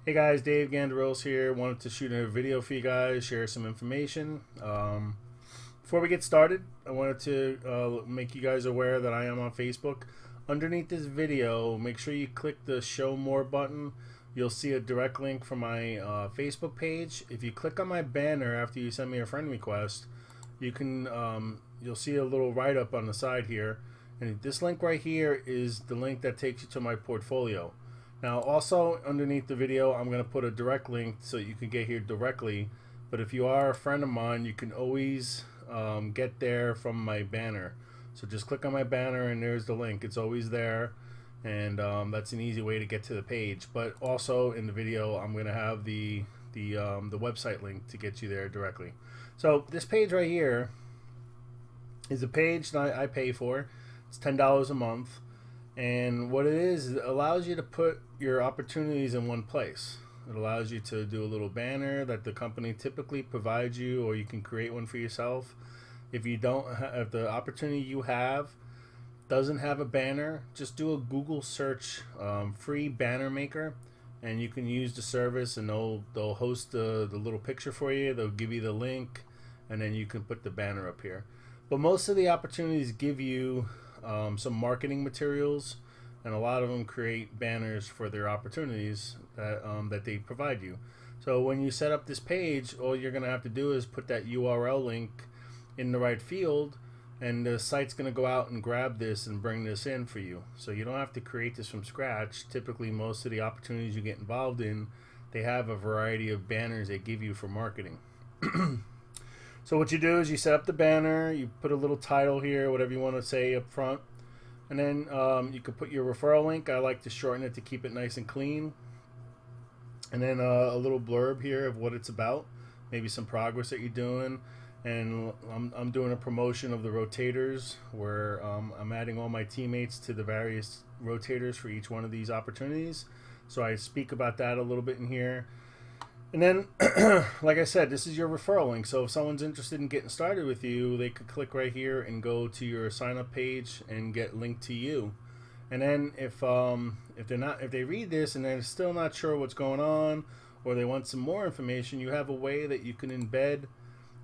Hey guys, Dave Ganderos here. Wanted to shoot a video for you guys, share some information. Before we get started, I wanted to make you guys aware that I am on Facebook. Underneath this video, make sure you click the Show More button. You'll see a direct link from my Facebook page. If you click on my banner after you send me a friend request, you can you'll see a little write-up on the side here. And this link right here is the link that takes you to my portfolio. Now also underneath the video I'm going to put a direct link so you can get here directly, but if you are a friend of mine you can always get there from my banner. So just click on my banner and there's the link. It's always there, and that's an easy way to get to the page. But also in the video I'm going to have the website link to get you there directly. So this page right here is a page that I pay for. It's $10 a month. And what it is, it allows you to put your opportunities in one place. It allows you to do a little banner that the company typically provides you, or you can create one for yourself. If you don't, if the opportunity you have doesn't have a banner, just do a Google search, free banner maker, and you can use the service, and they'll host the little picture for you. They'll give you the link, and then you can put the banner up here. But most of the opportunities give you some marketing materials, and a lot of them create banners for their opportunities that they provide you. So when you set up this page, all you're going to have to do is put that URL link in the right field, and the site's going to go out and grab this and bring this in for you. So you don't have to create this from scratch. Typically most of the opportunities you get involved in, they have a variety of banners they give you for marketing. So what you do is you set up the banner, you put a little title here, whatever you want to say up front, and then you can put your referral link. I like to shorten it to keep it nice and clean. And then a little blurb here of what it's about, maybe some progress that you're doing. And I'm doing a promotion of the rotators where I'm adding all my teammates to the various rotators for each one of these opportunities. So I speak about that a little bit in here. And then, like I said, this is your referral link. So if someone's interested in getting started with you, they could click right here and go to your sign up page and get linked to you. And then if they read this and they're still not sure what's going on, or they want some more information, you have a way that you can embed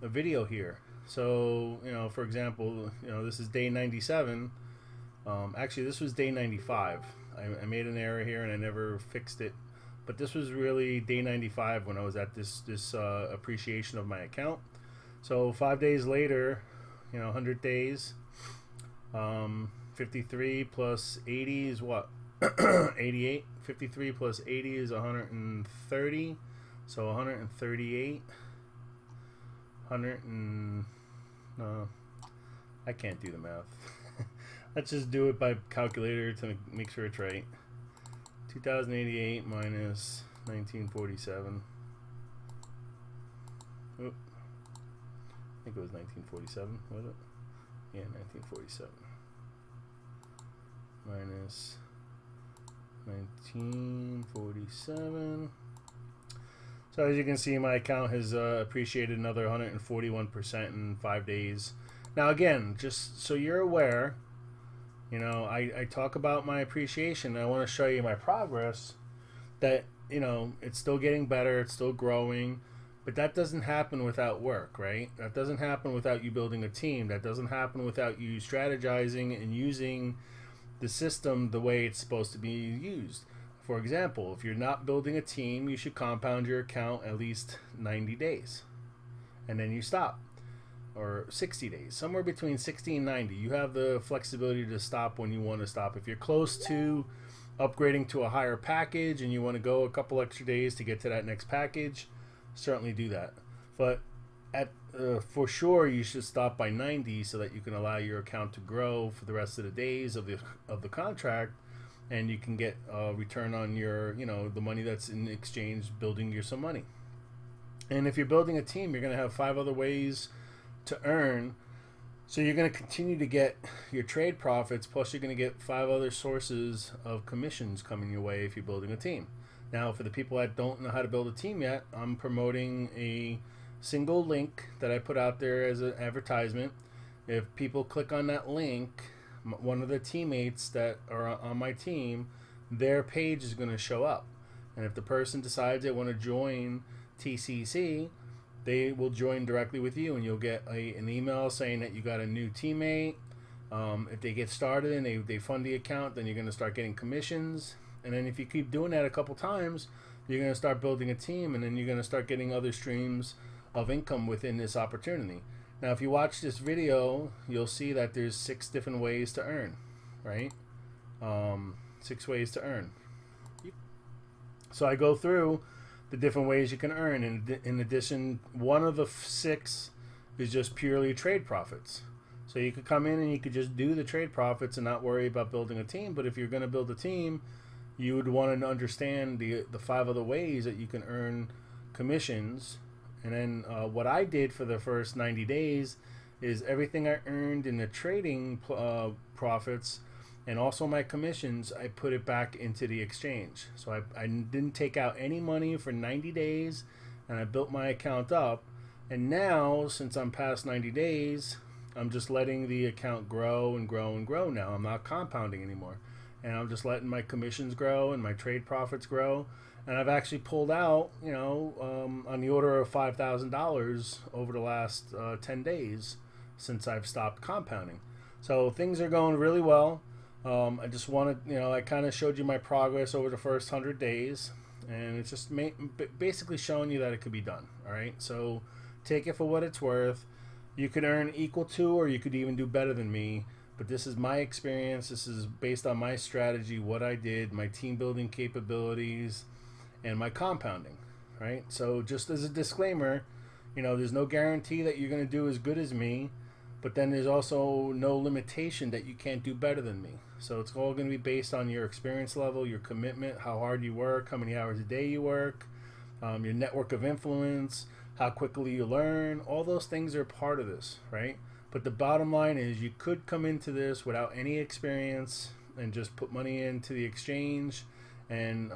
a video here. So for example, this is day 97. Actually, this was day 95. I made an error here and I never fixed it. But this was really day 95 when I was at this appreciation of my account. So 5 days later, 100 days, 53 plus 80 is what? 88. 53 plus 80 is 130. So 138. 100 and I can't do the math. Let's just do it by calculator to make sure it's right. 2088 minus 1947. Oop. I think it was 1947, was it? Yeah, 1947. Minus 1947. So as you can see, my account has appreciated another 141% in 5 days. Now again, just so you're aware, I talk about my appreciation. I want to show you my progress, that it's still getting better, it's still growing, but that doesn't happen without work, right? That doesn't happen without you building a team. That doesn't happen without you strategizing and using the system the way it's supposed to be used. For example, if you're not building a team, you should compound your account at least 90 days and then you stop. Or 60 days, somewhere between 60 and 90. You have the flexibility to stop when you want to stop. If you're close to upgrading to a higher package and you want to go a couple extra days to get to that next package, certainly do that. But for sure, you should stop by 90 so that you can allow your account to grow for the rest of the days of the contract, and you can get a return on your the money that's in exchange building you some money. And if you're building a team, you're going to have 5 other ways to earn. So you're going to continue to get your trade profits, plus you're going to get 5 other sources of commissions coming your way if you're building a team. Now for the people that don't know how to build a team yet, I'm promoting a single link that I put out there as an advertisement. If people click on that link, one of the teammates that are on my team, their page is going to show up. And if the person decides they want to join TCC, they will join directly with you, and you'll get an email saying that you got a new teammate. If they get started and they fund the account, then you're going to start getting commissions. And then if you keep doing that a couple times, you're going to start building a team, and then you're going to start getting other streams of income within this opportunity. Now, if you watch this video, you'll see that there's 6 different ways to earn, right? 6 ways to earn. So I go through the different ways you can earn. And in addition, one of the 6 is just purely trade profits. So you could come in and you could just do the trade profits and not worry about building a team. But if you're going to build a team, you would want to understand the 5 other ways that you can earn commissions. And then what I did for the first 90 days is everything I earned in the trading profits and also my commissions, I put it back into the exchange. So I didn't take out any money for 90 days, and I built my account up. And now, since I'm past 90 days, I'm just letting the account grow and grow and grow now. I'm not compounding anymore. And I'm just letting my commissions grow and my trade profits grow. And I've actually pulled out, you know, on the order of $5,000 over the last 10 days since I've stopped compounding. So things are going really well. I just wanted, you know, I kind of showed you my progress over the first 100 days. And it's just basically showing you that it could be done. All right. So take it for what it's worth. You could earn equal to, or you could even do better than me. But this is my experience. This is based on my strategy, what I did, my team building capabilities, and my compounding, right? So just as a disclaimer, you know, there's no guarantee that you're going to do as good as me, but then there's also no limitation that you can't do better than me. So it's all going to be based on your experience level, your commitment, how hard you work, how many hours a day you work, your network of influence, how quickly you learn. All those things are part of this, right? But the bottom line is you could come into this without any experience and just put money into the exchange and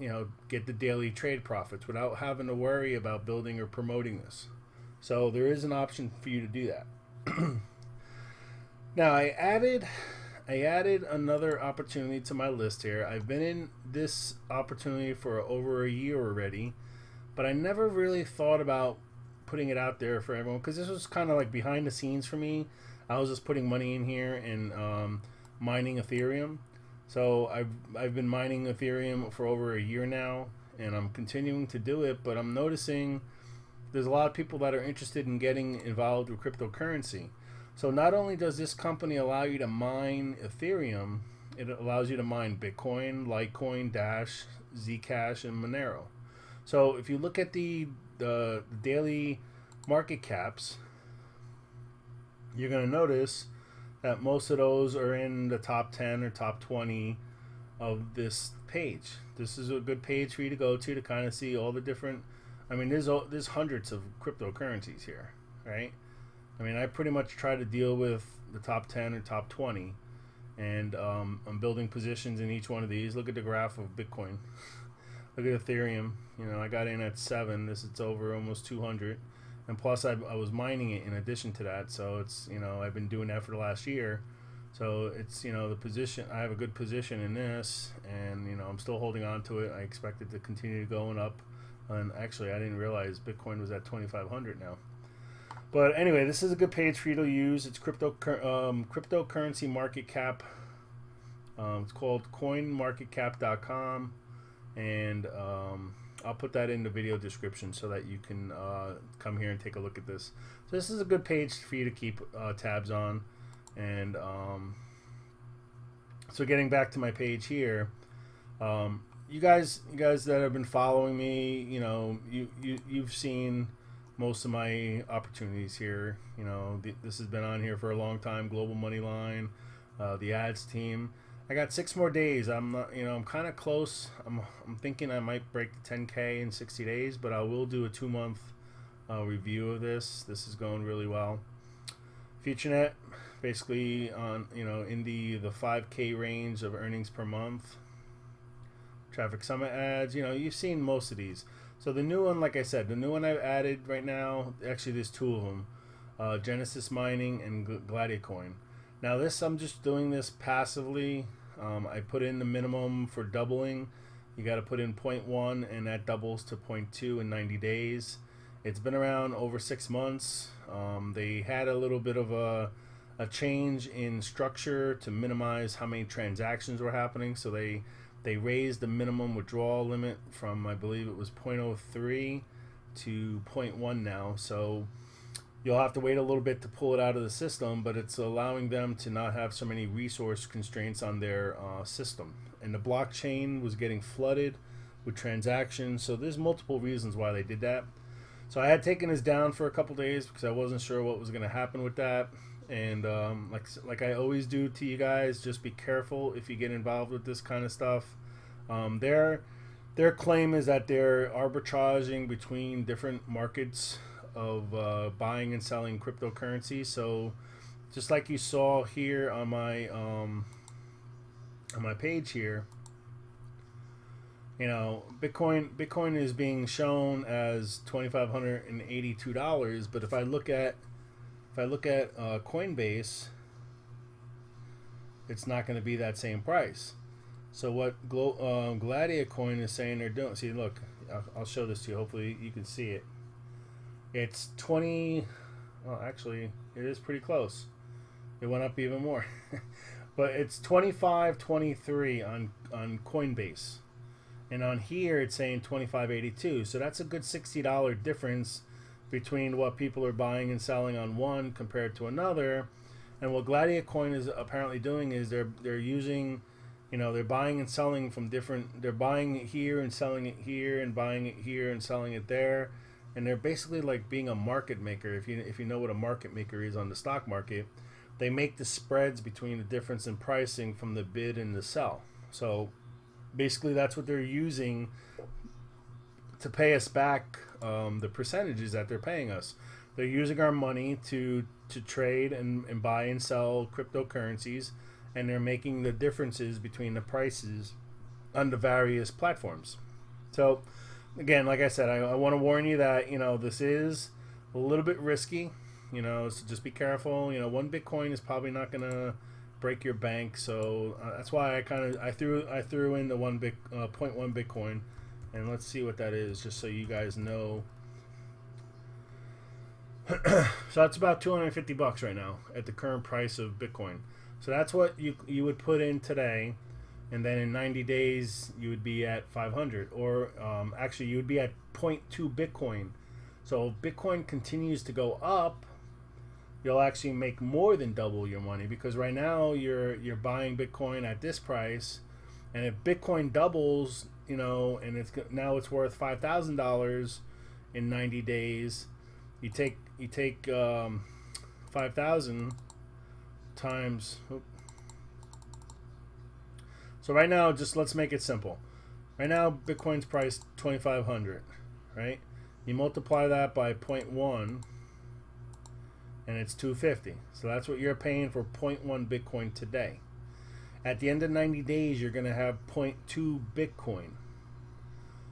you know, get the daily trade profits without having to worry about building or promoting this. So there is an option for you to do that. Now I added another opportunity to my list here. I've been in this opportunity for over a year already, but I never really thought about putting it out there for everyone because this was kind of like behind the scenes for me. I was just putting money in here and mining Ethereum. So I've been mining Ethereum for over a year now, and I'm continuing to do it, but I'm noticing there's a lot of people that are interested in getting involved with cryptocurrency. So not only does this company allow you to mine Ethereum, it allows you to mine Bitcoin, Litecoin, Dash, Zcash, and Monero. So if you look at the daily market caps, you're going to notice that most of those are in the top 10 or top 20 of this page. This is a good page for you to go to kind of see all the different, I mean, there's hundreds of cryptocurrencies here, right? I mean, I pretty much try to deal with the top 10 or top 20, and I'm building positions in each one of these. Look at the graph of Bitcoin. Look at Ethereum. You know, I got in at 7. It's over almost 200. And plus, I was mining it in addition to that. So it's, you know, I've been doing that for the last year. So it's, you know, the position, I have a good position in this. And, you know, I'm still holding on to it. I expect it to continue going up. And actually, I didn't realize Bitcoin was at 2,500 now. But anyway, this is a good page for you to use. It's cryptocurrency market cap. It's called coinmarketcap.com. And I'll put that in the video description so that you can come here and take a look at this. So this is a good page for you to keep tabs on. And so getting back to my page here, you guys that have been following me, you know, you've seen most of my opportunities here. You know, this has been on here for a long time. Global Moneyline, the ads team. I got 6 more days. I'm not, you know, I'm kind of close. I'm thinking I might break the 10K in 60 days, but I will do a 2-month review of this. This is going really well. FutureNet, basically on, you know, in the 5K range of earnings per month. Traffic Summit ads, you know, you've seen most of these. So the new one, like I said, the new one I've added right now, actually there's 2 of them, Genesis Mining and Gladiacoin. Now this, I'm just doing this passively. I put in the minimum for doubling You got to put in 0.1, and that doubles to 0.2 in 90 days. It's been around over 6 months. They had a little bit of a change in structure to minimize how many transactions were happening. So they raised the minimum withdrawal limit from, I believe it was 0.03 to 0.1 now. So you'll have to wait a little bit to pull it out of the system, but it's allowing them to not have so many resource constraints on their system. And the blockchain was getting flooded with transactions. So there's multiple reasons why they did that. So I had taken this down for a couple days because I wasn't sure what was going to happen with that. And like I always do to you guys, just be careful if you get involved with this kind of stuff. Their claim is that they're arbitraging between different markets of buying and selling cryptocurrency. So just like you saw here on my page here, you know, Bitcoin is being shown as $2,582, but if I look at Coinbase, it's not going to be that same price. So what Gladia Coin is saying they're doing, see, look, I'll show this to you, hopefully you can see it. It's 20, well, actually it is pretty close. It went up even more. But it's 25.23 on Coinbase. And on here it's saying 25.82. So that's a good $60 difference between what people are buying and selling on one compared to another. And what Gladia Coin is apparently doing is they're using, you know, they're buying and selling from different, they're buying it here and selling it here and buying it here and selling it there. And they're basically like being a market maker. If you know what a market maker is on the stock market, they make the spreads between the difference in pricing from the bid and the sell. So basically that's what they're using to pay us back the percentages that they're paying us. They're using our money to trade and buy and sell cryptocurrencies, and they're making the differences between the prices on the various platforms. So again, like I said, I want to warn you that, you know, this is a little bit risky, you know, so just be careful. You know, one Bitcoin is probably not going to break your bank, so that's why I threw in the 0.1 Bitcoin, and let's see what that is, just so you guys know. So that's about $250 right now at the current price of Bitcoin. So that's what you would put in today, and then in 90 days you would be at 500, or actually you would be at 0.2 Bitcoin. So if Bitcoin continues to go up, you'll actually make more than double your money, because right now you're buying Bitcoin at this price, and if Bitcoin doubles, you know, and now it's worth $5,000 in 90 days, you take 5,000 times. So right now, just let's make it simple. Right now, Bitcoin's priced 2,500, right? You multiply that by 0.1, and it's 250. So that's what you're paying for 0.1 Bitcoin today. At the end of 90 days, you're going to have 0.2 Bitcoin.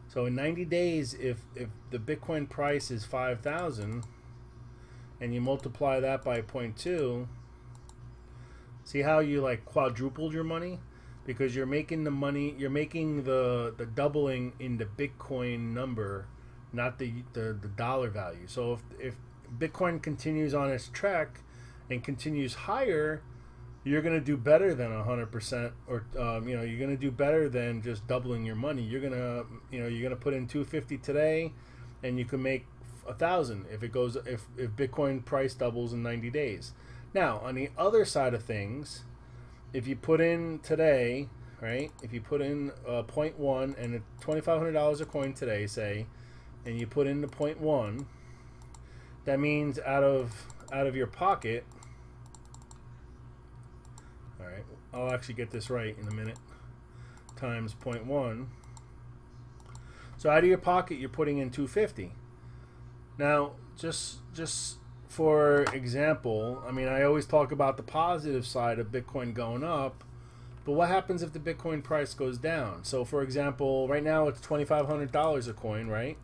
So in 90 days, if the Bitcoin price is 5,000 and you multiply that by 0.2, see how you like quadrupled your money? Because you're making the money, you're making the doubling in the Bitcoin number, not the dollar value. So if Bitcoin continues on its trek and continues higher, you're going to do better than 100%, or you know, you're going to do better than just doubling your money. You're going to, you know, you're going to put in 250 today, and you can make 1,000 if Bitcoin price doubles in 90 days. Now, on the other side of things, if you put in today, right? If you put in 0.1 and $2,500 a coin today, say, and you put in the 0.1, that means out of your pocket. All right, I'll actually get this right in a minute. Times 0.1. So out of your pocket, you're putting in 250. Now, just for example, I mean, I always talk about the positive side of Bitcoin going up, but what happens if the Bitcoin price goes down? So, for example, right now it's $2,500 a coin, right?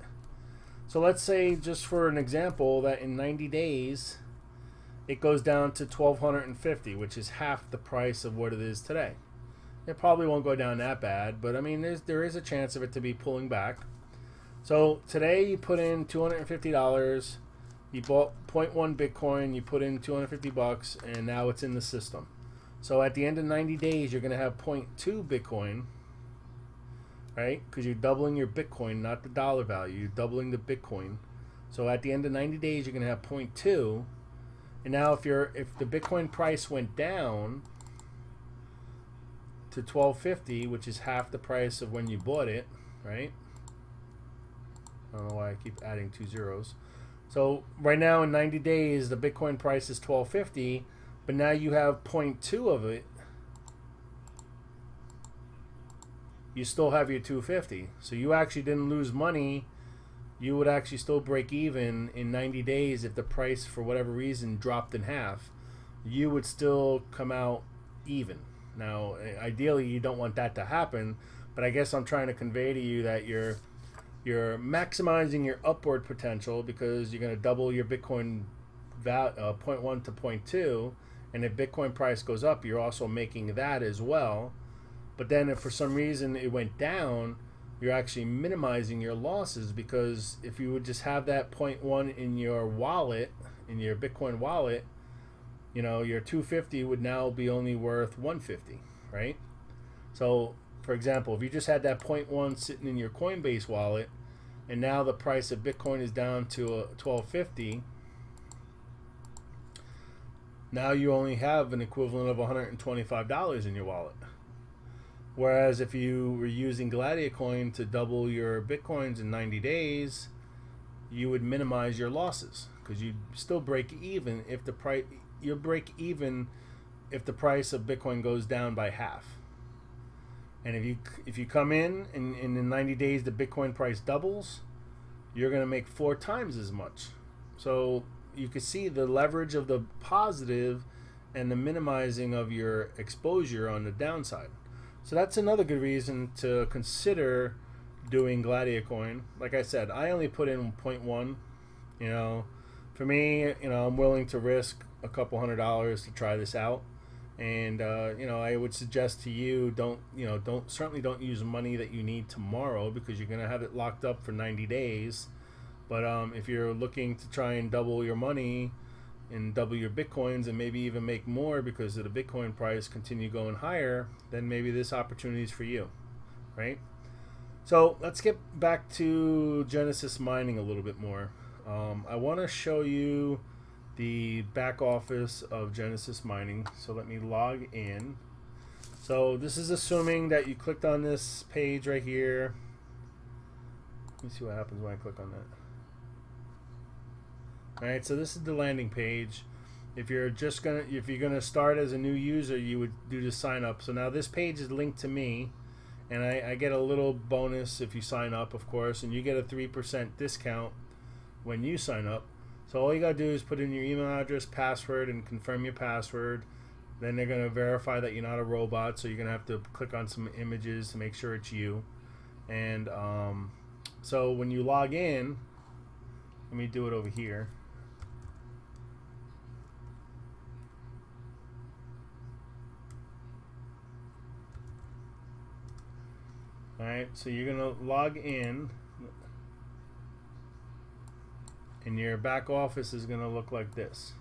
So let's say, just for an example, that in 90 days it goes down to $1,250, which is half the price of what it is today. It probably won't go down that bad, but I mean, there is a chance of it to be pulling back. So today you put in $250. You bought zero point 0.1 Bitcoin. You put in 250 bucks, and now it's in the system. So at the end of 90 days, you're going to have 0.2 Bitcoin, right? Because you're doubling your Bitcoin, not the dollar value. You're doubling the Bitcoin. So at the end of 90 days, you're going to have 0.2. And now if the Bitcoin price went down to 1250, which is half the price of when you bought it, right? I don't know why I keep adding 2 zeros. So right now in 90 days, the Bitcoin price is 1250, but now you have 0.2 of it. You still have your 250. So you actually didn't lose money. You would actually still break even in 90 days if the price, for whatever reason, dropped in half. You would still come out even. Now, ideally, you don't want that to happen, but I guess I'm trying to convey to you that you're maximizing your upward potential because you're going to double your Bitcoin 0.1 to 0.2, and if Bitcoin price goes up, you're also making that as well. But then if for some reason it went down, you're actually minimizing your losses, because if you would just have that 0.1 in your wallet, in your Bitcoin wallet, you know, your 250 would now be only worth 150, right? So, for example, if you just had that 0.1 sitting in your Coinbase wallet, and now the price of Bitcoin is down to 1250, now you only have an equivalent of $125 in your wallet. Whereas if you were using Gladiacoin to double your Bitcoins in 90 days, you would minimize your losses, because you'd still break even if the price... You'll break even if the price of Bitcoin goes down by half. And if you come in and in 90 days the Bitcoin price doubles, you're going to make 4 times as much. So you can see the leverage of the positive and the minimizing of your exposure on the downside. So that's another good reason to consider doing Gladiacoin. Like I said, I only put in 0.1. You know, for me, you know, I'm willing to risk a couple $100 to try this out, and you know, I would suggest to you, certainly don't use money that you need tomorrow, because you're gonna have it locked up for 90 days. But if you're looking to try and double your money and double your Bitcoins and maybe even make more because of the Bitcoin price continue going higher, then maybe this opportunity is for you, right? So let's get back to Genesis Mining a little bit more. I want to show you the back office of Genesis Mining. So let me log in. So this is assuming that you clicked on this page right here. Let me see what happens when I click on that. Alright, so this is the landing page. If you're gonna start as a new user, you would do the sign up. So now this page is linked to me, and I get a little bonus if you sign up, of course, and you get a 3% discount when you sign up. So all you gotta do is put in your email address, password, and confirm your password. Then they're gonna verify that you're not a robot, so you're gonna have to click on some images to make sure it's you. And so when you log in, let me do it over here. Alright, so you're gonna log in, and your back office is gonna look like this.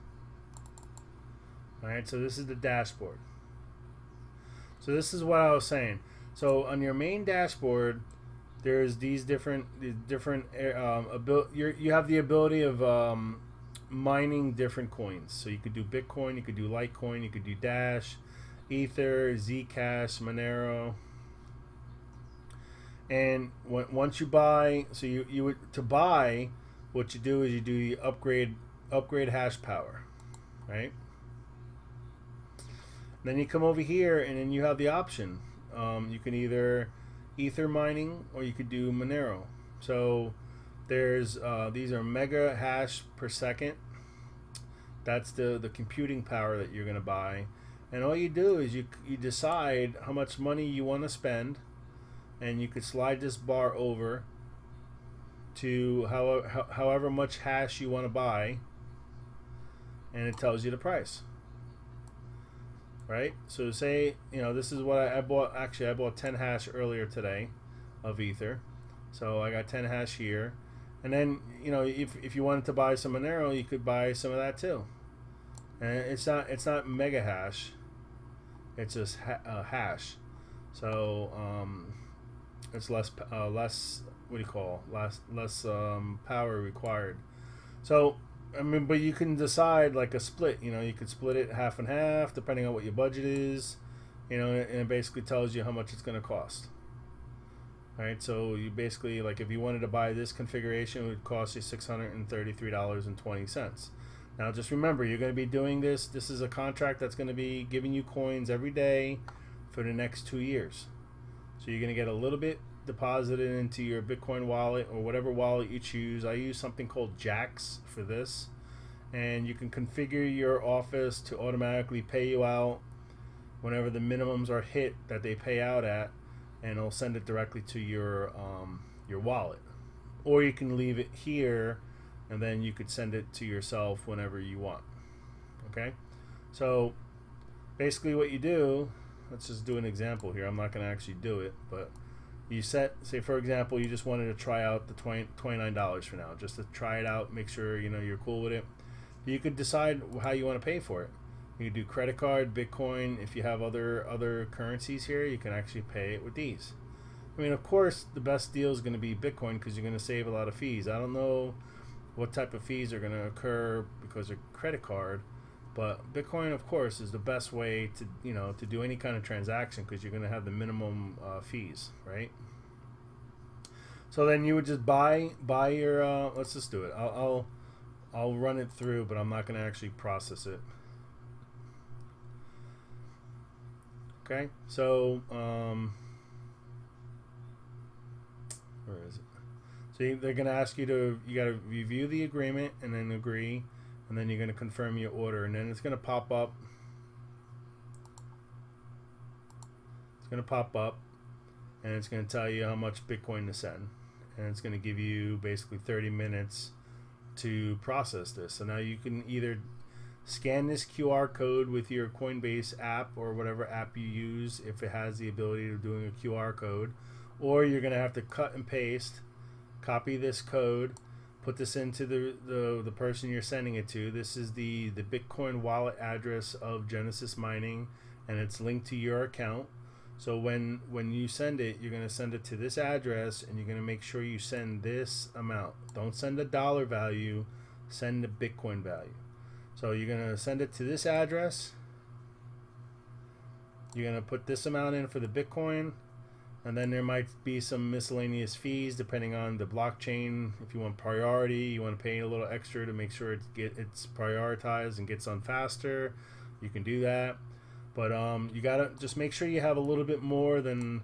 Alright, so this is the dashboard. So this is what I was saying. So on your main dashboard, there's these different you have the ability of mining different coins. So you could do Bitcoin, you could do Litecoin, you could do Dash, Ether, Zcash, Monero. And once you buy, so you would, to buy, what you do is you do the upgrade hash power, right? Then you come over here, and then you have the option. You can either Ether mining, or you could do Monero. So there's these are mega hash per second. That's the computing power that you're gonna buy, and all you do is you decide how much money you want to spend, and you could slide this bar over to however much hash you want to buy, and it tells you the price. right? So say, this is what I bought. Actually, I bought 10 hash earlier today of Ether. So I got 10 hash here. And then, if you wanted to buy some Monero, you could buy some of that too. And it's not mega hash. It's just hash. So it's less what do you call, less power required. So I mean, but you can decide like a split. You could split it half and half depending on what your budget is. And it basically tells you how much it's going to cost. All right, so you basically, like, if you wanted to buy this configuration, it would cost you $633.20. Now, just remember, you're going to be doing this. This is a contract that's going to be giving you coins every day for the next 2 years. So you're going to get a little bit deposited into your Bitcoin wallet or whatever wallet you choose. I use something called Jaxx for this, and you can configure your office to automatically pay you out whenever the minimums are hit that they pay out at, and it'll send it directly to your wallet. Or you can leave it here, and then you could send it to yourself whenever you want. Okay, so basically what you do, let's just do an example here. I'm not going to actually do it, but you say for example, you just wanted to try out the $29 for now, just to try it out, make sure you're cool with it. You could decide how you want to pay for it. You can do credit card, Bitcoin. If you have other currencies here, you can actually pay it with these. I mean, of course, the best deal is going to be Bitcoin because you're going to save a lot of fees. I don't know what type of fees are going to occur because of credit card, but Bitcoin, of course, is the best way to to do any kind of transaction because you're going to have the minimum fees, right? So then you would just buy your. Let's just do it. I'll run it through, but I'm not going to actually process it. Okay, so where is it? So they're going to ask you to, you got to review the agreement and then agree, and then you're going to confirm your order, and then it's going to pop up. It's going to pop up, and it's going to tell you how much Bitcoin to send, and it's going to give you basically 30 minutes to process this. So now you can either scan this QR code with your Coinbase app or whatever app you use if it has the ability of doing a QR code, or you're going to have to cut and paste, copy this code, put this into the person you're sending it to. This is the Bitcoin wallet address of Genesis Mining, and it's linked to your account. So when you send it, you're going to send it to this address, and you're going to make sure you send this amount. Don't send a dollar value, send the Bitcoin value. So you're going to send it to this address. You're going to put this amount in for the Bitcoin, and then there might be some miscellaneous fees depending on the blockchain. If you want priority, you want to pay a little extra to make sure it's prioritized and gets on faster, you can do that. But you got to just make sure you have a little bit more than,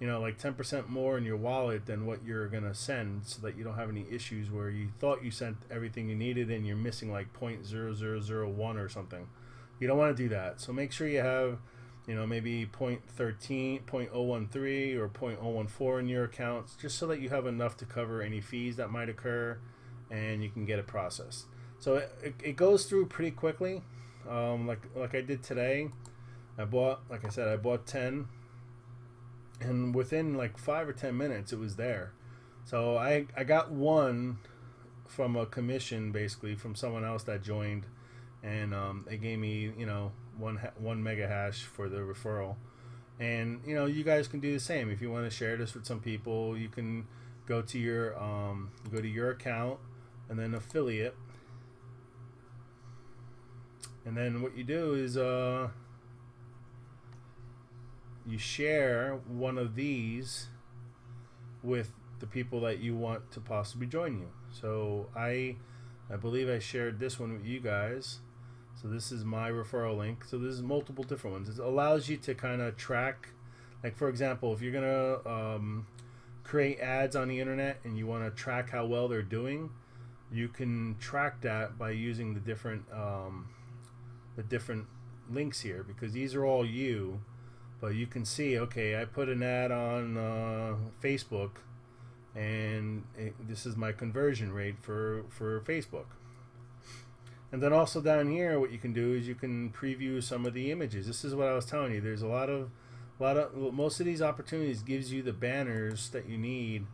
like 10% more in your wallet than what you're going to send, so that you don't have any issues where you thought you sent everything you needed and you're missing like 0.0001 or something. You don't want to do that. So make sure you have, maybe 0.13, 0.013 or 0.014 in your accounts, just so that you have enough to cover any fees that might occur and you can get it processed. So it goes through pretty quickly. Like I did today, like I said, I bought 10, and within like 5 or 10 minutes it was there. So I got one from a commission, basically from someone else that joined, and they gave me one mega hash for the referral. And you guys can do the same. If you want to share this with some people, you can go to your account and then affiliate, and then what you do is you share one of these with the people that you want to possibly join you. So I believe I shared this one with you guys. So this is my referral link. So this is multiple different ones. It allows you to kind of track, like for example, if you're gonna create ads on the internet and you want to track how well they're doing, you can track that by using the different links here, because these are all you. But you can see, okay, I put an ad on Facebook, and this is my conversion rate for Facebook. And then also down here, what you can do is you can preview some of the images. This is what I was telling you. There's most of these opportunities gives you the banners that you need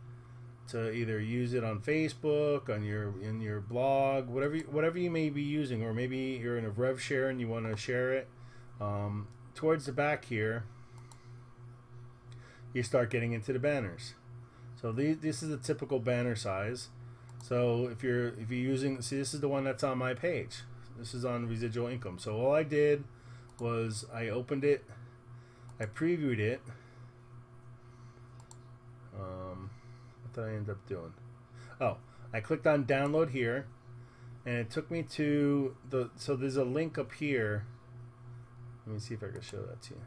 to either use it on Facebook, on in your blog, whatever you may be using, or maybe you're in a rev share and you want to share it. Towards the back here, you start getting into the banners. So this is a typical banner size. So if you're using, see, this is the one that's on my page. This is on residual income. So all I did was I opened it, I previewed it. What did I end up doing? Oh, I clicked on download here, and it took me to so there's a link up here. Let me see if I can show that to you.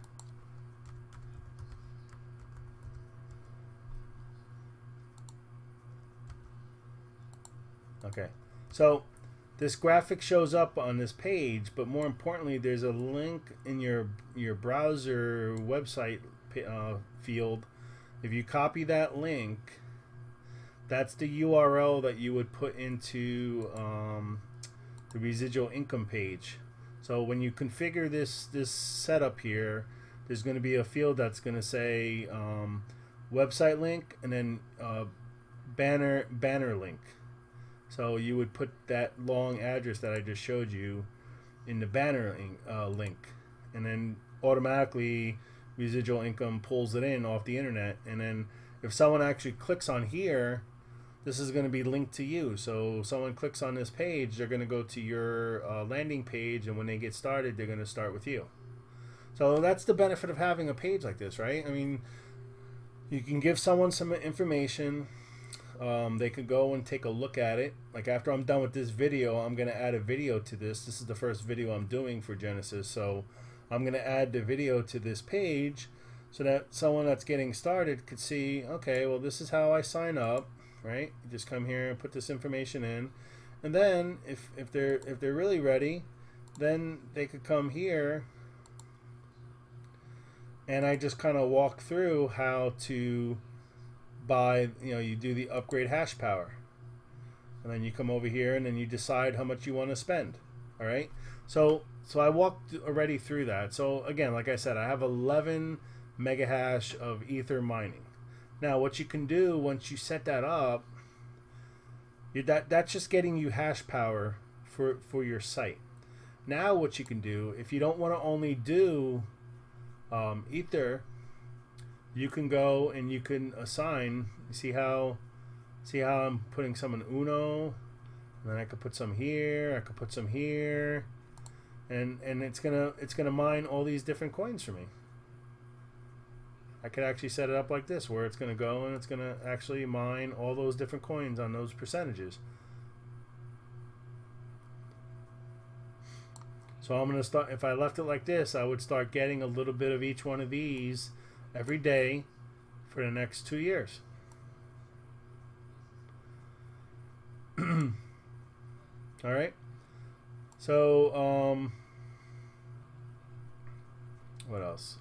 Okay, so this graphic shows up on this page, but more importantly, there's a link in your browser website field. If you copy that link, that's the URL that you would put into the residual income page. So when you configure this setup here, there's going to be a field that's going to say website link and then banner link. So you would put that long address that I just showed you in the banner link, and then automatically residual income pulls it in off the internet. And then if someone actually clicks on here, this is going to be linked to you. So if someone clicks on this page, they're going to go to your landing page, and when they get started, they're going to start with you. So that's the benefit of having a page like this, right? I mean, you can give someone some information. They could go and take a look at it. Like after I'm done with this video, I'm going to add a video to this. This is the first video I'm doing for Genesis. So I'm going to add the video to this page so that someone that's getting started could see, okay, well, this is how I sign up, right? You just come here and put this information in. And then if they're really ready, then they could come here and I just kind of walk through how to buy, you do the upgrade hash power, and then you come over here and then you decide how much you want to spend. All right, so I walked already through that. So again, like I said, I have 11 mega hash of ether mining. Now what you can do once you set that up, that's just getting you hash power for your site. Now what you can do, if you don't want to only do ether, you can go and you can assign. See how I'm putting some in Uno, and then I could put some here, I could put some here, and it's gonna mine all these different coins for me. I could actually set it up like this, where it's gonna go and it's gonna actually mine all those different coins on those percentages. So I'm gonna start, if I left it like this, I would start getting a little bit of each one of these every day for the next 2 years. All right. So what else?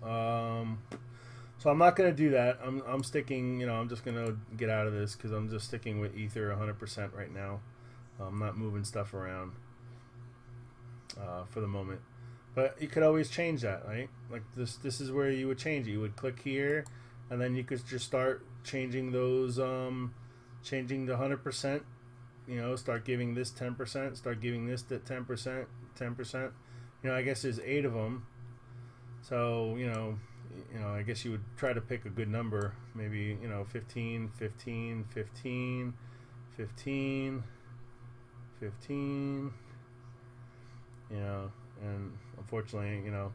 So I'm not gonna do that. I'm sticking. I'm just gonna get out of this because I'm just sticking with Ether 100% right now. I'm not moving stuff around for the moment. But you could always change that, right? Like this is where you would change it. You would click here, and then you could just start changing those, changing the 100%. Start giving this 10%. Start giving this 10%, 10%. I guess there's 8 of them. So I guess you would try to pick a good number. Maybe 15, 15, 15, 15, 15. And unfortunately, you're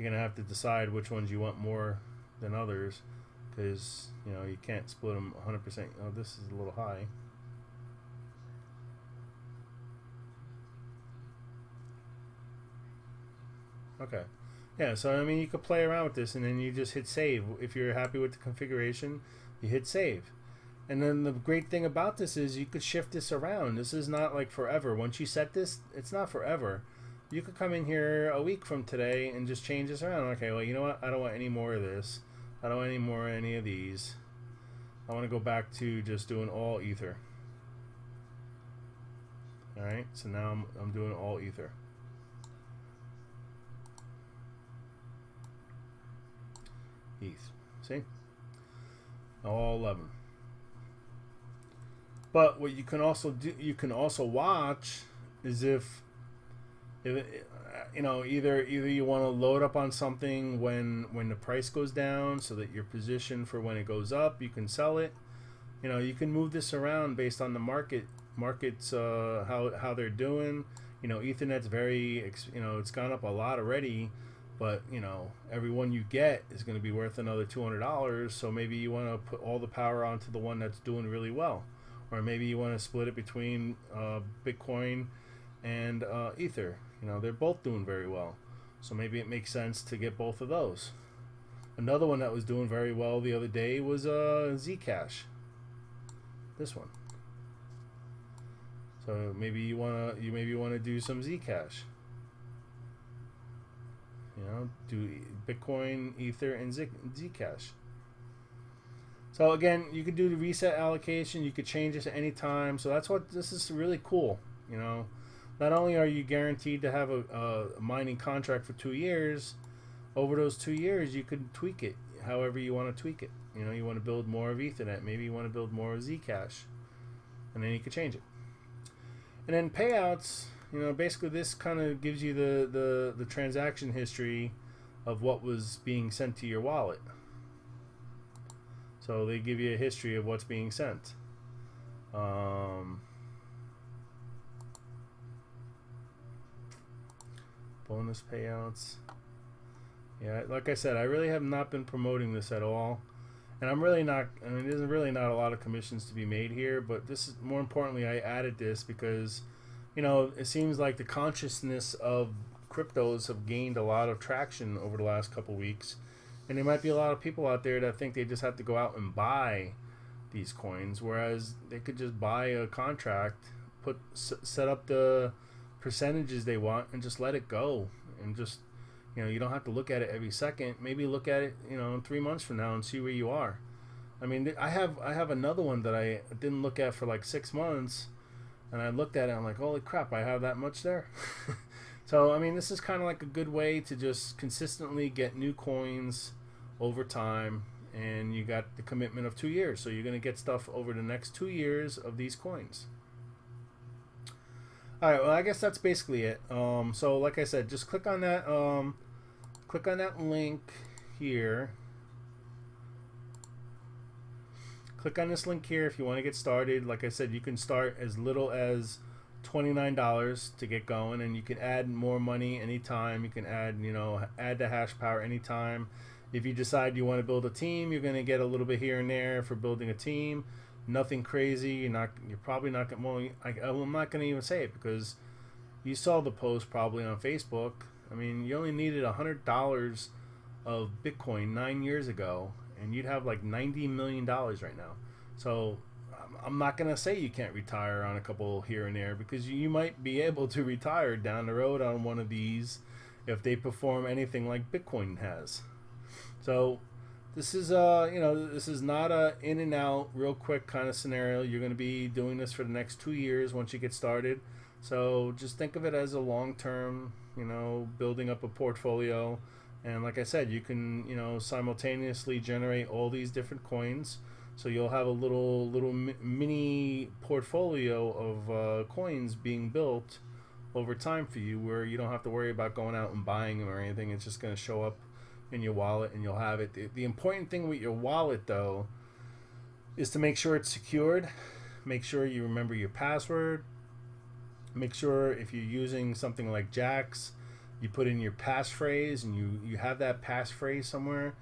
gonna have to decide which ones you want more than others, because you can't split them 100%. Oh, this is a little high. Okay, yeah. So I mean, you could play around with this, and then you just hit save. If you're happy with the configuration, you hit save. And then the great thing about this is you could shift this around. This is not like forever. Once you set this, it's not forever. You could come in here a week from today and just change this around. Okay, well, you know what? I don't want any more of this. I don't want any more of any of these. I want to go back to just doing all ether. All right, so now I'm doing all Ether. ETH. See? All 11. But what you can also do, you can also watch, is if you know, either you want to load up on something when the price goes down, so that you're positioned for when it goes up, you can sell it. You know, you can move this around based on the markets how they're doing. You know, Ethernet's very, you know, it's gone up a lot already, but you know, every one you get is going to be worth another $200. So maybe you want to put all the power onto the one that's doing really well, or maybe you want to split it between Bitcoin and Ether. You know, they're both doing very well, so maybe it makes sense to get both of those. Another one that was doing very well the other day was Zcash. This one. So maybe you wanna do some Zcash. You know, do Bitcoin, Ether, and Zcash. So again, you could do the reset allocation. You could change this at any time. So that's what this is really cool. You know, not only are you guaranteed to have a mining contract for 2 years, over those 2 years you could tweak it however you want to tweak it. You know, you want to build more of Ethernet, maybe you want to build more of Zcash, and then you could change it. And then payouts, you know, basically this kind of gives you the transaction history of what was being sent to your wallet. So they give you a history of what's being sent. Bonus payouts. Yeah, like I said, I really have not been promoting this at all. And I'm really not, I mean, there's really not a lot of commissions to be made here, but this is, more importantly, I added this because, you know, it seems like the consciousness of cryptos have gained a lot of traction over the last couple weeks. And there might be a lot of people out there that think they just have to go out and buy these coins, whereas they could just buy a contract, set up the percentages they want, and just let it go. And just, you know, you don't have to look at it every second. Maybe look at it, you know, in 3 months from now and see where you are. I mean, I have another one that I didn't look at for like 6 months, and I looked at it and I'm like, holy crap, I have that much there. So I mean, this is kind of like a good way to just consistently get new coins over time, and you got the commitment of 2 years, so you're going to get stuff over the next 2 years of these coins. Alright, well, I guess that's basically it. So like I said, just click on that link here. Click on this link here if you want to get started. Like I said, you can start as little as $29 to get going, and you can add more money anytime. You can add, you know, add the hash power anytime. If you decide you want to build a team, you're going to get a little bit here and there for building a team. Nothing crazy. You're probably not going. Well, I'm not going to even say it because you saw the post probably on Facebook. I mean, you only needed $100 of Bitcoin 9 years ago, and you'd have like $90 million right now. So I'm not going to say you can't retire on a couple here and there, because you might be able to retire down the road on one of these if they perform anything like Bitcoin has. So this is you know, this is not a in and out real quick kind of scenario. You're going to be doing this for the next 2 years once you get started. So just think of it as a long-term, you know, building up a portfolio. And like I said, you can, you know, simultaneously generate all these different coins. So you'll have a little mini portfolio of coins being built over time for you, where you don't have to worry about going out and buying them or anything. It's just going to show up in your wallet and you'll have it. The important thing with your wallet, though, is to make sure it's secured. Make sure you remember your password. Make sure if you're using something like Jaxx, you put in your passphrase and you have that passphrase somewhere,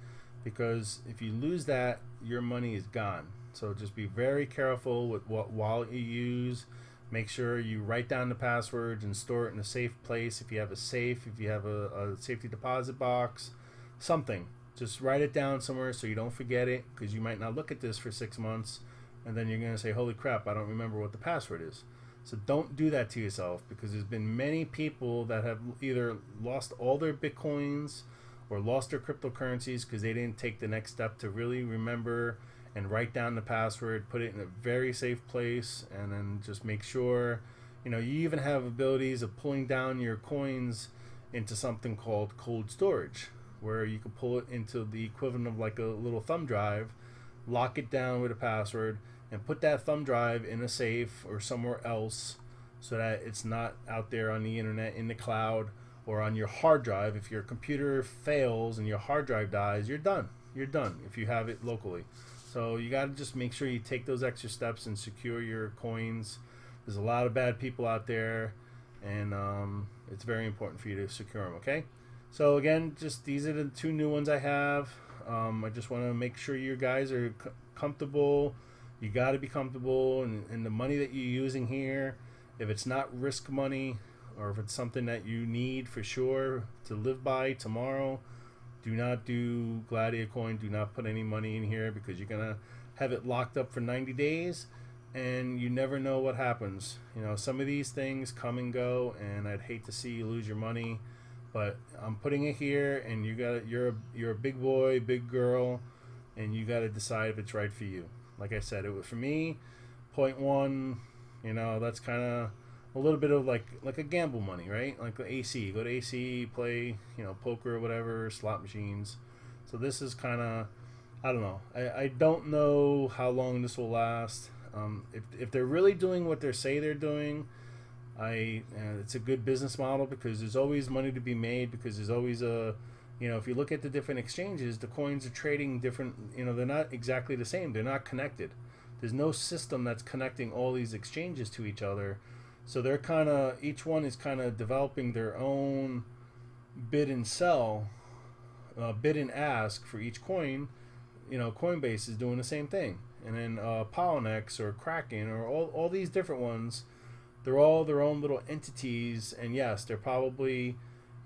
because if you lose that, your money is gone. So just be very careful with what wallet you use. Make sure you write down the passwords and store it in a safe place. If you have a safe, if you have a safety deposit box, something, just write it down somewhere so you don't forget it, because you might not look at this for 6 months and then you're going to say, holy crap, I don't remember what the password is. So don't do that to yourself, because there's been many people that have either lost all their Bitcoins or lost their cryptocurrencies because they didn't take the next step to really remember and write down the password, put it in a very safe place, and then just make sure You know, you even have abilities of pulling down your coins into something called cold storage, where you can pull it into the equivalent of like a little thumb drive, lock it down with a password, and put that thumb drive in a safe or somewhere else so that it's not out there on the internet, in the cloud, or on your hard drive. If your computer fails and your hard drive dies, you're done. You're done if you have it locally. So you got to just make sure you take those extra steps and secure your coins. There's a lot of bad people out there, and it's very important for you to secure them, okay? So again, just these are the two new ones I have. I just want to make sure you guys are comfortable. You got to be comfortable, and the money that you're using here, if it's not risk money, or if it's something that you need for sure to live by tomorrow, do not do Gladiator Coin. Do not put any money in here, because you're gonna have it locked up for 90 days, and you never know what happens. You know, some of these things come and go, and I'd hate to see you lose your money. But I'm putting it here, and you're a big boy, big girl, and you got to decide if it's right for you. Like I said, it was for me. Point one, you know, that's kind of a little bit of like a gamble money, right? Like the AC, go to AC, play, you know, poker or whatever, slot machines. So this is kind of, I don't know. I don't know how long this will last. If they're really doing what they say they're doing, it's a good business model, because there's always money to be made, because there's always a, you know, if you look at the different exchanges, the coins are trading different, you know, they're not exactly the same. They're not connected. There's no system that's connecting all these exchanges to each other. So they're kind of, each one is kind of developing their own bid and sell, bid and ask for each coin. You know, Coinbase is doing the same thing. And then Poloniex or Kraken or all these different ones, they're all their own little entities. And yes, they're probably,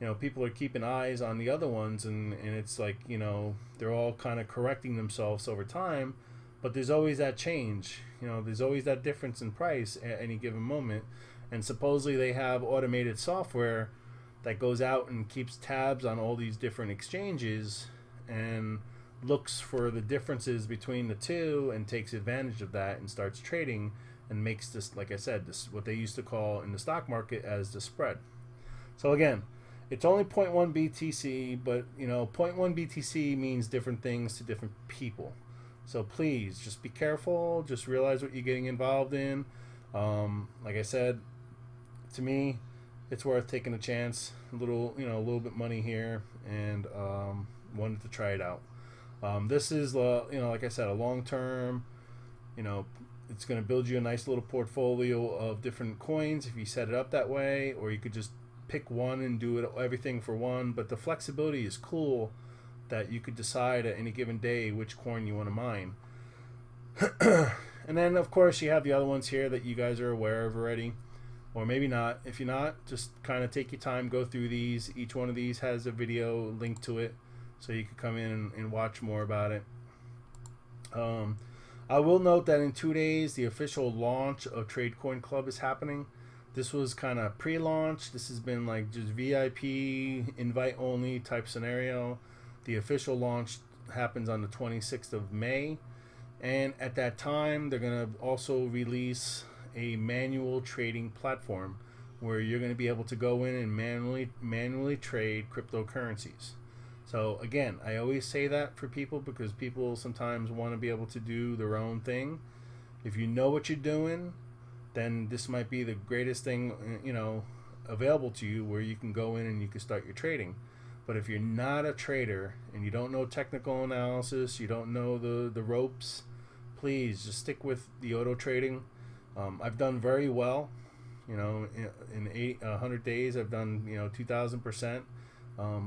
you know, people are keeping eyes on the other ones, and it's like, you know, they're all kind of correcting themselves over time. But there's always that change. You know, there's always that difference in price at any given moment. And supposedly they have automated software that goes out and keeps tabs on all these different exchanges and looks for the differences between the two and takes advantage of that and starts trading and makes this, like I said, this what they used to call in the stock market as the spread. So again, it's only 0.1 BTC, but you know, 0.1 BTC means different things to different people. So please just be careful. Just realize what you're getting involved in. Like I said, to me, it's worth taking a chance. A little bit money here, and wanted to try it out. This is, you know, like I said, a long term. You know, it's going to build you a nice little portfolio of different coins if you set it up that way, or you could just pick one and do it everything for one. But the flexibility is cool, that you could decide at any given day which coin you want to mine. And then of course you have the other ones here that you guys are aware of already, or maybe not. If you're not, just kind of take your time, go through these. Each one of these has a video linked to it, so you can come in and watch more about it. I will note that in 2 days the official launch of Tradecoin Club is happening. This was kind of pre-launch. This has been like just VIP, invite only type scenario. The official launch happens on the 26th of May. And at that time, they're going to also release a manual trading platform where you're going to be able to go in and manually trade cryptocurrencies. So again, I always say that for people, because people sometimes want to be able to do their own thing. If you know what you're doing, then this might be the greatest thing, you know, available to you, where you can go in and you can start your trading. But if you're not a trader and you don't know technical analysis, you don't know the ropes, please just stick with the auto trading. I've done very well. You know, in 100 days, I've done, you know, 2,000%,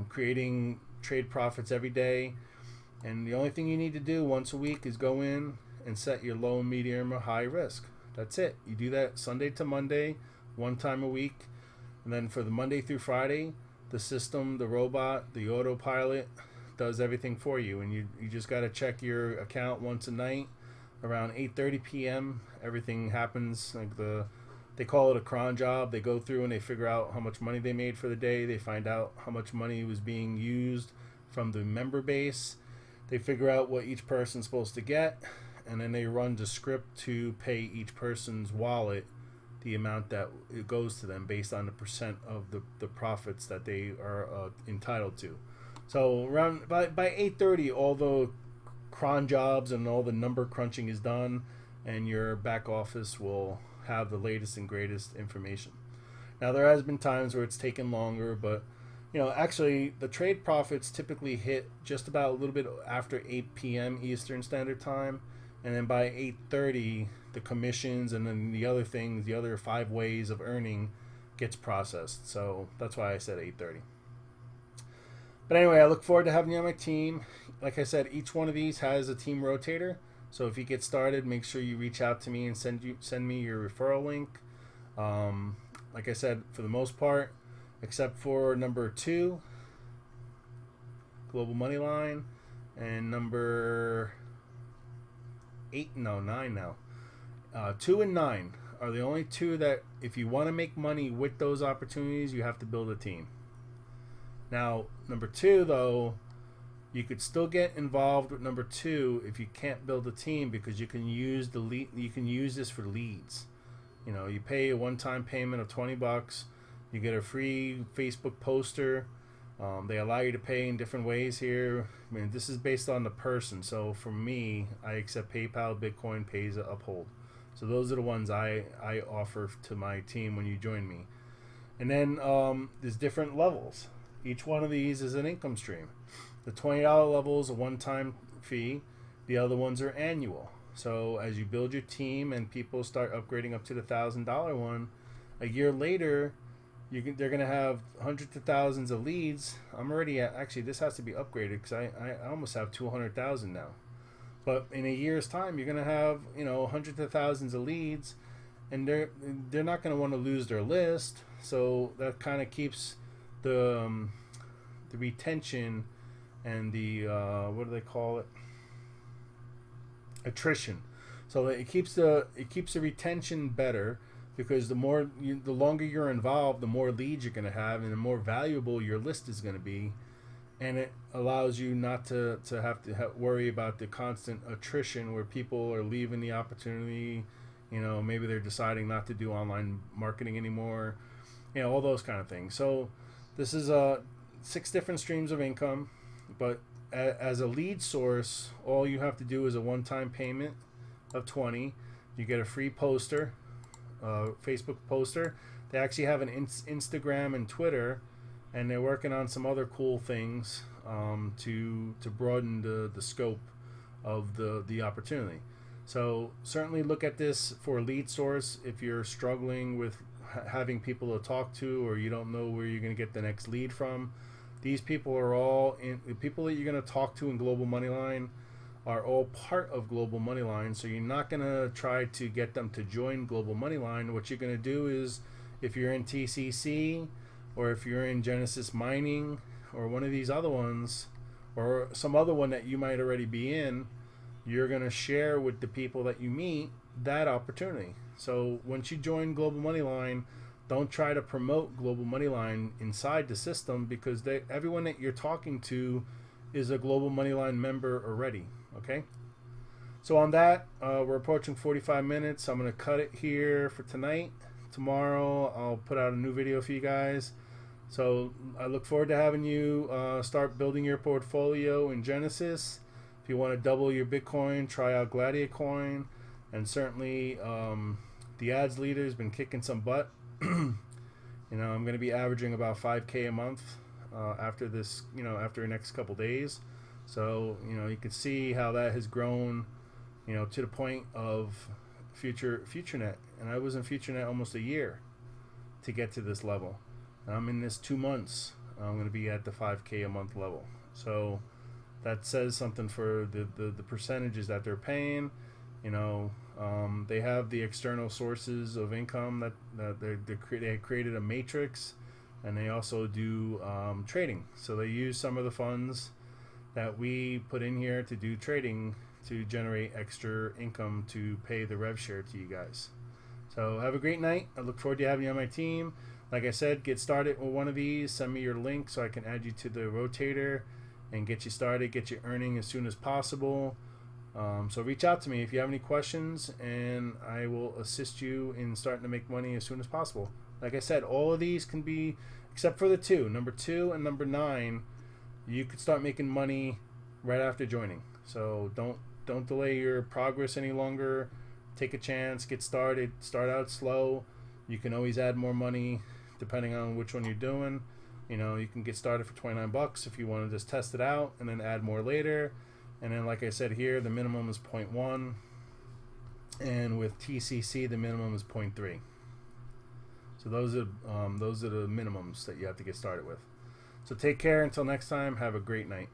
creating trade profits every day. And the only thing you need to do once a week is go in and set your low, medium, or high risk. That's it. You do that Sunday to Monday, one time a week. And then for the Monday through Friday, the system, the robot, the autopilot does everything for you. And you just got to check your account once a night around 8:30 p.m. Everything happens. Like they call it a cron job. They go through and they figure out how much money they made for the day. They find out how much money was being used from the member base. They figure out what each person's supposed to get, and then they run the script to pay each person's wallet the amount that it goes to them based on the percent of the profits that they are entitled to. So around by 8:30, all the cron jobs and all the number crunching is done, and your back office will have the latest and greatest information. Now there has been times where it's taken longer, but actually the trade profits typically hit just about a little bit after 8 p.m. Eastern Standard Time, and then by 8:30 the commissions and then the other things, the other 5 ways of earning gets processed. So that's why I said 8:30. But anyway, I look forward to having you on my team. Like I said, each one of these has a team rotator. So if you get started, make sure you reach out to me and send me your referral link. Like I said, for the most part, except for number 2, Global Moneyline, and number 9 now. 2 and 9 are the only 2 that, if you want to make money with those opportunities, you have to build a team. Now, number 2, though, you could still get involved with number 2 if you can't build a team, because you can use the lead. You can use this for leads. You pay a one-time payment of $20. You get a free Facebook poster. They allow you to pay in different ways here. I mean, this is based on the person. So for me, I accept PayPal, Bitcoin, Payza, Uphold. So those are the ones I offer to my team when you join me. And then there's different levels. Each one of these is an income stream. The $20 level is a one-time fee. The other ones are annual. So as you build your team and people start upgrading up to the $1,000 one, a year later, they're going to have hundreds of thousands of leads. I'm already at, actually, this has to be upgraded because I almost have 200,000 now. But in a year's time, you're going to have, hundreds of thousands of leads, and they're not going to want to lose their list. So that kind of keeps the retention and the what do they call it? Attrition. So it keeps the retention better, because the longer you're involved, the more leads you're going to have, and the more valuable your list is going to be, and it allows you not to have to worry about the constant attrition where people are leaving the opportunity. Maybe they're deciding not to do online marketing anymore. All those kind of things. So this is 6 different streams of income, but as a lead source, all you have to do is a one-time payment of $20. You get a free poster, Facebook poster. They actually have an Instagram and Twitter, and they're working on some other cool things to broaden the scope of the opportunity. So certainly look at this for a lead source if you're struggling with having people to talk to, or you don't know where you're going to get the next lead from. These people are all the people that you're going to talk to in Global Moneyline are all part of Global Moneyline. So you're not going to try to get them to join Global Moneyline. What you're going to do is, if you're in TCC, or if you're in Genesis Mining, or one of these other ones, or some other one that you might already be in, you're going to share with the people that you meet that opportunity. So once you join Global Moneyline, don't try to promote Global Moneyline inside the system, because everyone that you're talking to is a Global Moneyline member already. Okay? So on that, we're approaching 45 minutes. I'm going to cut it here for tonight. Tomorrow, I'll put out a new video for you guys. So I look forward to having you start building your portfolio in Genesis. If you want to double your Bitcoin, try out Gladiacoin. And certainly, the ads leader has been kicking some butt. I'm going to be averaging about 5K a month after this, after the next couple days. So, you can see how that has grown, to the point of FutureNet. And I was in FutureNet almost a year to get to this level. And I'm in this 2 months. I'm going to be at the 5K a month level. So that says something for the percentages that they're paying. They have the external sources of income that they created a matrix, and they also do trading. So they use some of the funds that we put in here to do trading to generate extra income to pay the rev share to you guys. So have a great night. I look forward to having you on my team. Like I said, get started with one of these. Send me your link so I can add you to the rotator and get you started, get you earning as soon as possible. So reach out to me if you have any questions, and I will assist you in starting to make money as soon as possible. Like I said, all of these can be, except for the two, number 2 and number 9, you could start making money right after joining. So don't delay your progress any longer. Take a chance, get started, start out slow. You can always add more money depending on which one you're doing. You know, you can get started for 29 bucks if you want to just test it out and then add more later. And then, like I said here, the minimum is 0.1, and with TCC the minimum is 0.3. So those are the minimums that you have to get started with. So take care until next time. Have a great night.